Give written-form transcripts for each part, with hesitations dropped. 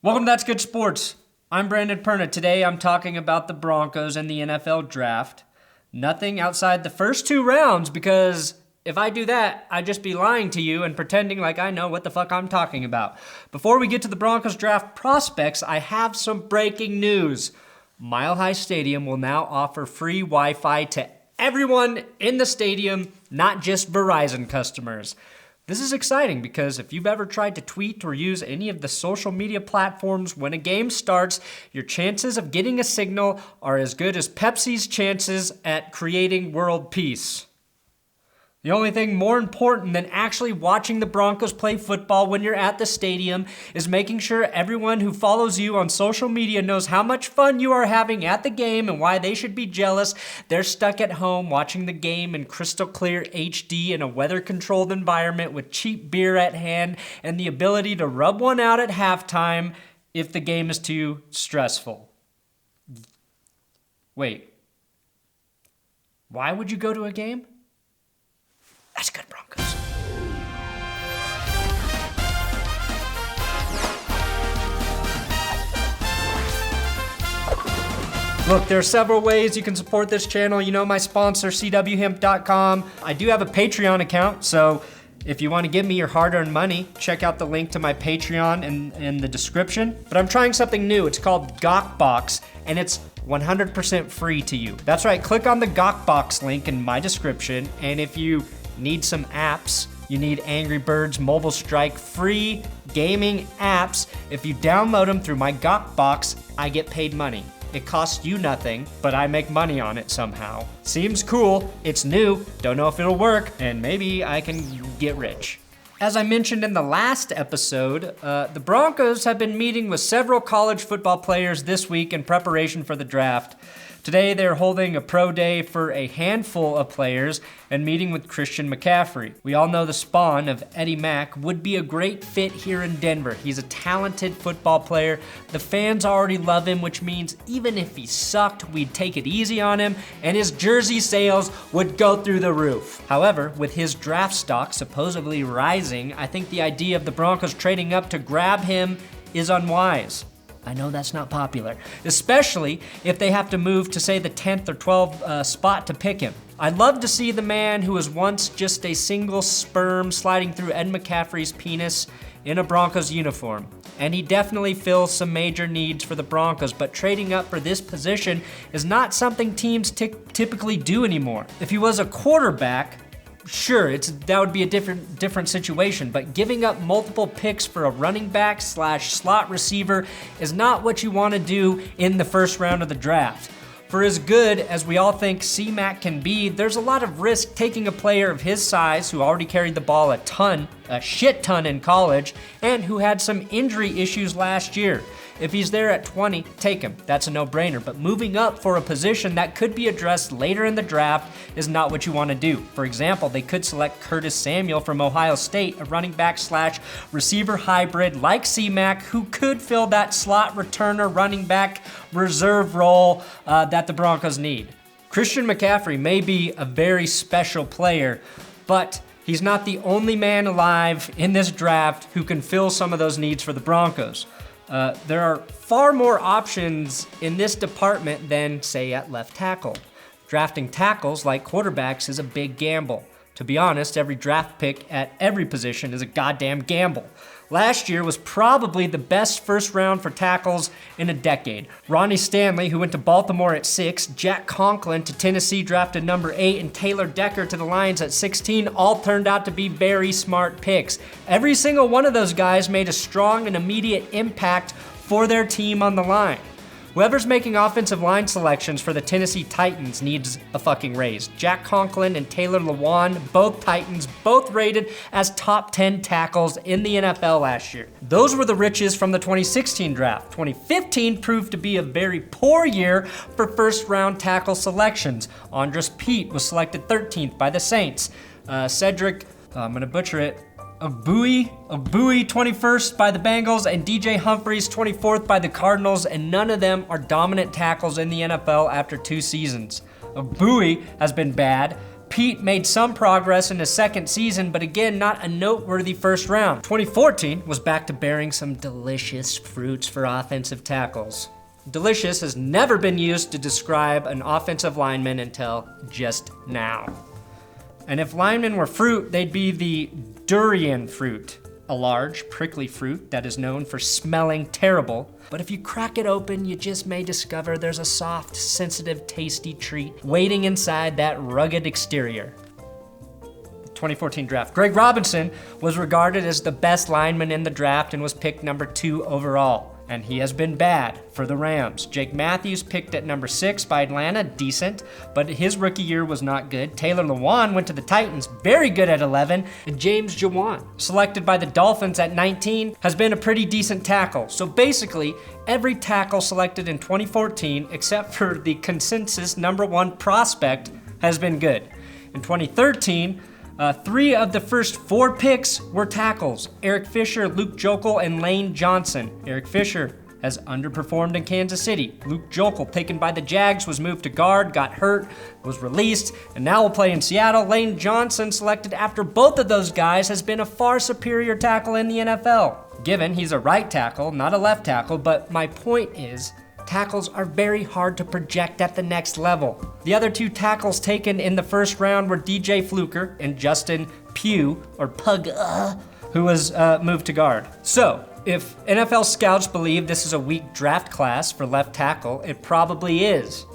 Welcome to That's Good Sports. I'm Brandon Perna. Today I'm talking about the Broncos and the NFL draft. Nothing outside the first two rounds, because if I do that, I'd just be lying to you and pretending like I know what the fuck I'm talking about. Before we get to the Broncos draft prospects, I have some breaking news. Mile High Stadium will now offer free Wi-Fi to everyone in the stadium, not just Verizon customers. This is exciting because if you've ever tried to tweet or use any of the social media platforms when a game starts, your chances of getting a signal are as good as Pepsi's chances at creating world peace. The only thing more important than actually watching the Broncos play football when you're at the stadium is making sure everyone who follows you on social media knows how much fun you are having at the game and why they should be jealous. They're stuck at home watching the game in crystal clear HD in a weather-controlled environment with cheap beer at hand and the ability to rub one out at halftime if the game is too stressful. Wait. Why would you go to a game? That's good, Broncos. Look, there are several ways you can support this channel. You know my sponsor, CWHemp.com. I do have a Patreon account, so if you want to give me your hard-earned money, check out the link to my Patreon in the description. But I'm trying something new. It's called GawkBox, and it's 100% free to you. That's right, click on the GawkBox link in my description, and if you need some apps, you need Angry Birds Mobile Strike free gaming apps. If you download them through my GawkBox, I get paid money. It costs you nothing, but I make money on it somehow. Seems cool, it's new, don't know if it'll work, and maybe I can get rich. As I mentioned in the last episode, the Broncos have been meeting with several college football players this week in preparation for the draft. Today, they're holding a pro day for a handful of players and meeting with Christian McCaffrey. We all know the spawn of Eddie Mack would be a great fit here in Denver. He's a talented football player. The fans already love him, which means even if he sucked, we'd take it easy on him, and his jersey sales would go through the roof. However, with his draft stock supposedly rising, I think the idea of the Broncos trading up to grab him is unwise. I know that's not popular, especially if they have to move to, say, the 10th or 12th spot to pick him. I'd love to see the man who was once just a single sperm sliding through Ed McCaffrey's penis in a Broncos uniform. And he definitely fills some major needs for the Broncos, but trading up for this position is not something teams typically do anymore. If he was a quarterback, sure, that would be a different situation, but giving up multiple picks for a running back / slot receiver is not what you want to do in the first round of the draft. For as good as we all think C-Mac can be, there's a lot of risk taking a player of his size who already carried the ball a shit ton in college, and who had some injury issues last year. If he's there at 20, take him. That's a no-brainer. But moving up for a position that could be addressed later in the draft is not what you want to do. For example, they could select Curtis Samuel from Ohio State, a running back / receiver hybrid like C-Mac, who could fill that slot returner running back reserve role that the Broncos need. Christian McCaffrey may be a very special player, but he's not the only man alive in this draft who can fill some of those needs for the Broncos. There are far more options in this department than, say, at left tackle. Drafting tackles like quarterbacks is a big gamble. To be honest, every draft pick at every position is a goddamn gamble. Last year was probably the best first round for tackles in a decade. Ronnie Stanley, who went to Baltimore at 6, Jack Conklin to Tennessee drafted number 8, and Taylor Decker to the Lions at 16 all turned out to be very smart picks. Every single one of those guys made a strong and immediate impact for their team on the line. Whoever's making offensive line selections for the Tennessee Titans needs a fucking raise. Jack Conklin and Taylor Lewan, both Titans, both rated as top 10 tackles in the NFL last year. Those were the riches from the 2016 draft. 2015 proved to be a very poor year for first-round tackle selections. Andres Pete was selected 13th by the Saints. Cedric, I'm gonna butcher it, Bowie 21st by the Bengals, and DJ Humphries 24th by the Cardinals, and none of them are dominant tackles in the NFL after 2 seasons. Bowie has been bad. Pete made some progress in his second season, but again, not a noteworthy first round. 2014 was back to bearing some delicious fruits for offensive tackles. Delicious has never been used to describe an offensive lineman until just now. And if linemen were fruit, they'd be the durian fruit, a large, prickly fruit that is known for smelling terrible. But if you crack it open, you just may discover there's a soft, sensitive, tasty treat waiting inside that rugged exterior. 2014 draft. Greg Robinson was regarded as the best lineman in the draft and was picked number 2 overall. And he has been bad for the Rams. Jake Matthews picked at number 6 by Atlanta, decent, but his rookie year was not good. Taylor Lewan went to the Titans, very good at 11. And James Jawan, selected by the Dolphins at 19, has been a pretty decent tackle. So basically, every tackle selected in 2014, except for the consensus number 1 prospect, has been good. In 2013, 3 of the first 4 picks were tackles: Eric Fisher, Luke Joeckel, and Lane Johnson. Eric Fisher has underperformed in Kansas City. Luke Joeckel, taken by the Jags, was moved to guard, got hurt, was released, and now will play in Seattle. Lane Johnson, selected after both of those guys, has been a far superior tackle in the NFL. Given he's a right tackle, not a left tackle, but my point is, tackles are very hard to project at the next level. The other 2 tackles taken in the first round were DJ Fluker and Justin Pugh, or Pug, who was moved to guard. So, if NFL scouts believe this is a weak draft class for left tackle, it probably is.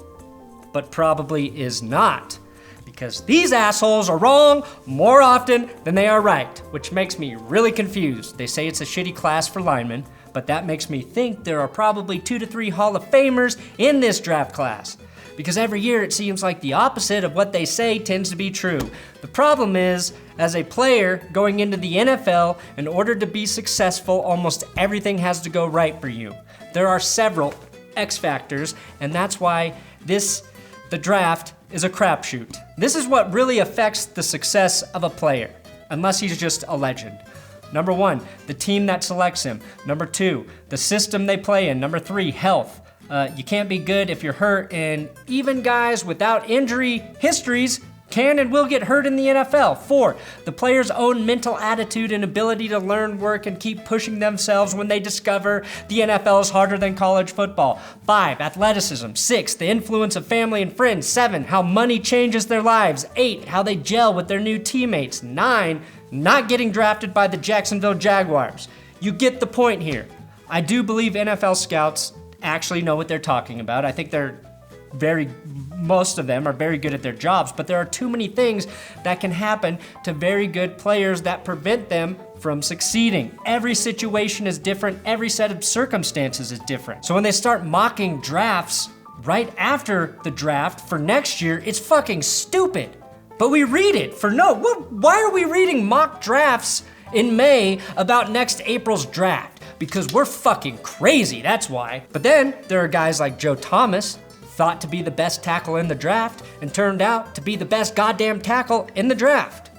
But probably is not. Because these assholes are wrong more often than they are right, which makes me really confused. They say it's a shitty class for linemen, but that makes me think there are probably 2 to 3 Hall of Famers in this draft class. Because every year it seems like the opposite of what they say tends to be true. The problem is, as a player going into the NFL, in order to be successful, almost everything has to go right for you. There are several X factors, and that's why the draft is a crapshoot. This is what really affects the success of a player, unless he's just a legend. Number 1, the team that selects him. Number 2, the system they play in. Number 3, health. You can't be good if you're hurt, and even guys without injury histories can and will get hurt in the NFL. 4, the player's own mental attitude and ability to learn, work, and keep pushing themselves when they discover the NFL is harder than college football. 5, athleticism. 6, the influence of family and friends. 7, how money changes their lives. 8, how they gel with their new teammates. 9, not getting drafted by the Jacksonville Jaguars. You get the point here. I do believe NFL scouts actually know what they're talking about. I think most of them are very good at their jobs, but there are too many things that can happen to very good players that prevent them from succeeding. Every situation is different. Every set of circumstances is different. So when they start mocking drafts right after the draft for next year, it's fucking stupid. But we read it why are we reading mock drafts in May about next April's draft? Because we're fucking crazy, that's why. But then there are guys like Joe Thomas, thought to be the best tackle in the draft, and turned out to be the best goddamn tackle in the draft.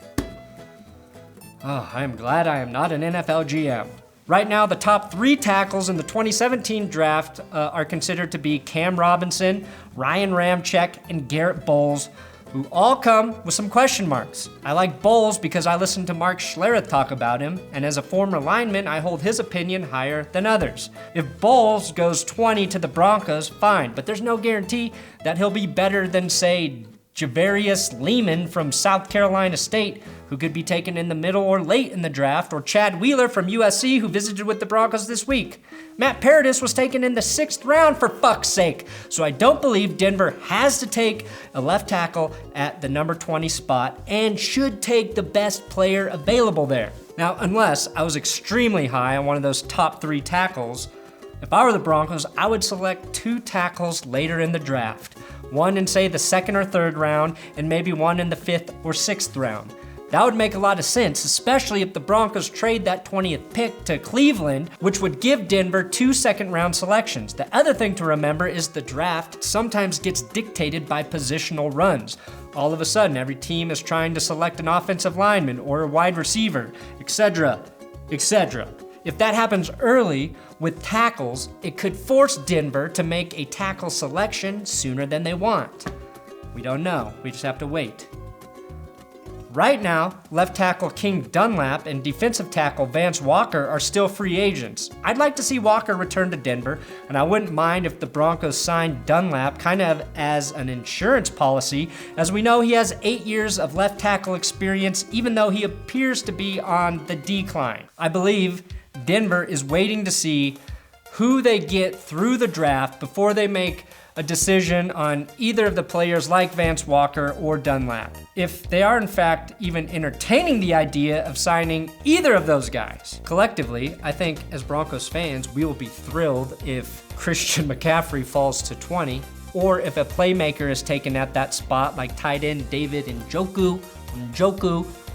Oh, I am glad I am not an NFL GM. Right now, the top 3 tackles in the 2017 draft are considered to be Cam Robinson, Ryan Ramczyk, and Garett Bolles, who all come with some question marks. I like Bolles because I listened to Mark Schlereth talk about him, and as a former lineman, I hold his opinion higher than others. If Bolles goes 20 to the Broncos, fine, but there's no guarantee that he'll be better than, say, Javarius Lehman from South Carolina State, who could be taken in the middle or late in the draft, or Chad Wheeler from USC, who visited with the Broncos this week. Matt Paradis was taken in the 6th round, for fuck's sake. So I don't believe Denver has to take a left tackle at the number 20 spot and should take the best player available there. Now, unless I was extremely high on one of those top 3 tackles, if I were the Broncos, I would select 2 tackles later in the draft. One in, say, the 2nd or 3rd round, and maybe one in the 5th or 6th round. That would make a lot of sense, especially if the Broncos trade that 20th pick to Cleveland, which would give Denver 2 second-round selections. The other thing to remember is the draft sometimes gets dictated by positional runs. All of a sudden, every team is trying to select an offensive lineman or a wide receiver, etc., etc. If that happens early with tackles, it could force Denver to make a tackle selection sooner than they want. We don't know. We just have to wait. Right now, left tackle King Dunlap and defensive tackle Vance Walker are still free agents. I'd like to see Walker return to Denver, and I wouldn't mind if the Broncos signed Dunlap kind of as an insurance policy, as we know he has 8 years of left tackle experience, even though he appears to be on the decline. I believe Denver is waiting to see who they get through the draft before they make a decision on either of the players like Vance Walker or Dunlap, if they are in fact even entertaining the idea of signing either of those guys. Collectively, I think as Broncos fans, we will be thrilled if Christian McCaffrey falls to 20, or if a playmaker is taken at that spot like tight end David Njoku.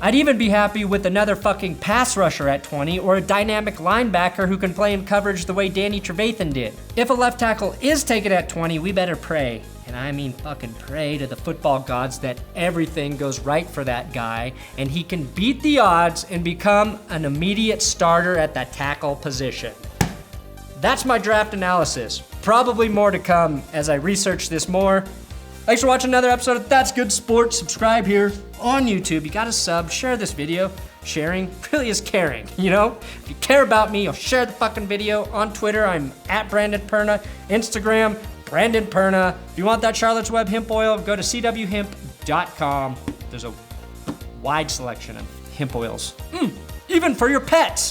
I'd even be happy with another fucking pass rusher at 20 or a dynamic linebacker who can play in coverage the way Danny Trevathan did. If a left tackle is taken at 20, we better pray, and I mean fucking pray to the football gods that everything goes right for that guy and he can beat the odds and become an immediate starter at that tackle position. That's my draft analysis. Probably more to come as I research this more. Thanks for watching another episode of That's Good Sports. Subscribe here on YouTube. You gotta sub, share this video. Sharing really is caring, you know? If you care about me, you'll share the fucking video. On Twitter, I'm at Brandon Perna. Instagram, Brandon Perna. If you want that Charlotte's Web hemp oil, go to cwhemp.com. There's a wide selection of hemp oils, even for your pets.